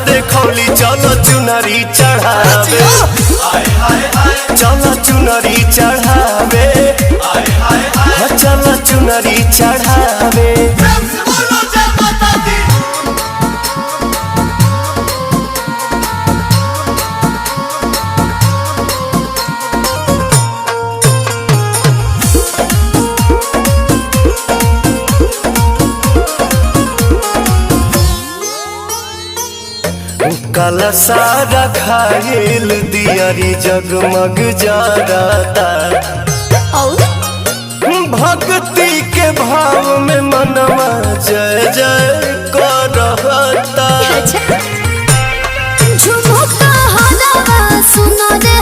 देखौली चलो चुनरी चढ़ावे चलो चुनरी चढ़ावे चलो चुनरी चढ़ावे। काला सारा खाइल दियारी जगमग जाता भक्ति के भाव में मनवा जय जय करता। झुमुका हलावा सुनो रे